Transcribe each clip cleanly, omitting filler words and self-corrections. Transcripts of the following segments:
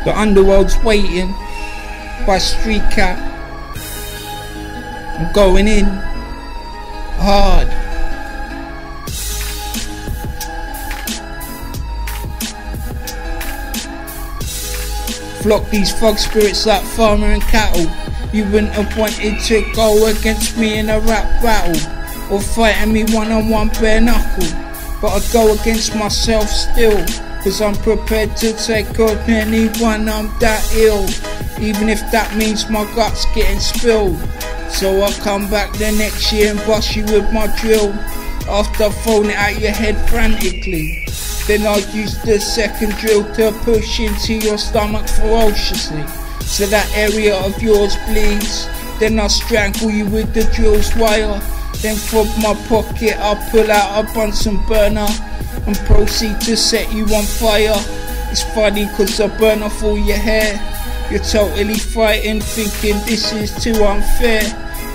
The underworld's waiting by street cat. I'm going in hard. Flock these frog spirits like farmer and cattle. You wouldn't have wanted to go against me in a rap battle, or fighting me one-on-one bare knuckle. But I go against myself still, cause I'm prepared to take on anyone. I'm that ill, even if that means my guts getting spilled. So I come back the next year and bust you with my drill, after throwing it at your head frantically. Then I use the second drill to push into your stomach ferociously, so that area of yours bleeds. Then I strangle you with the drill's wire. Then from my pocket I pull out a Bunsen burner and proceed to set you on fire. It's funny cause I burn off all your hair. You're totally frightened, thinking this is too unfair,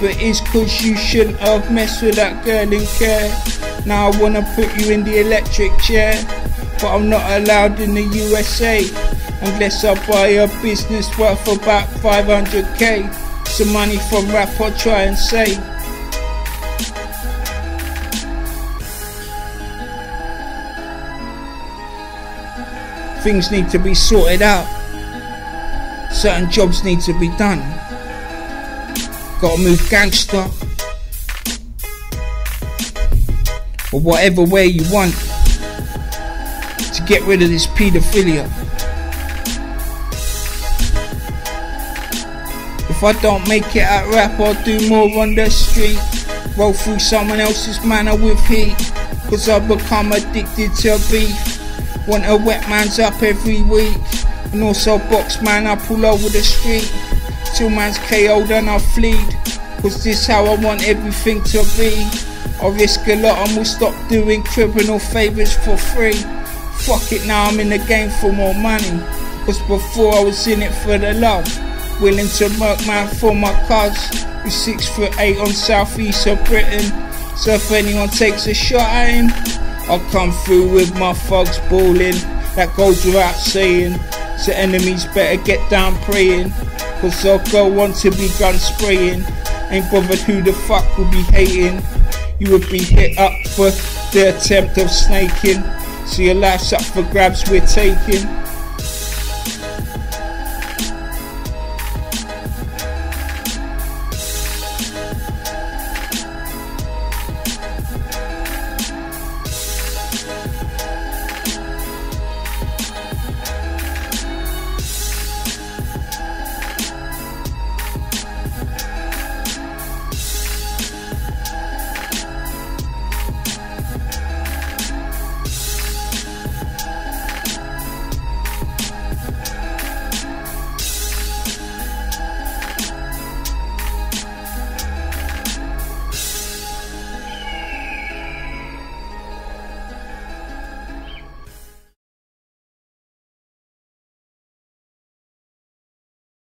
but it's cause you shouldn't have messed with that girl in care. Now I wanna put you in the electric chair, but I'm not allowed in the USA unless I buy a business worth about 500k. Some money from rap I try and save. Things need to be sorted out. Certain jobs need to be done. Gotta move gangster, or whatever way you want, to get rid of this paedophilia. If I don't make it at rap, I'll do more on the street. Roll through someone else's manor with heat, cause I've become addicted to beef. Want a wet man's up every week, and also box man up all over the street, till man's KO'd and I fleed, cause this how I want everything to be. I risk a lot and will stop doing criminal favours for free. Fuck it, now I'm in the game for more money, cause before I was in it for the love. Willing to murk man for my cuz, who's 6'8" on southeast of Britain. So if anyone takes a shot at him, I'll come through with my thugs balling. That goes without saying, so enemies better get down praying, cause I'll go on to be gun spraying. Ain't bothered who the fuck will be hating. You would be hit up for the attempt of snaking, so your life's up for grabs we're taking.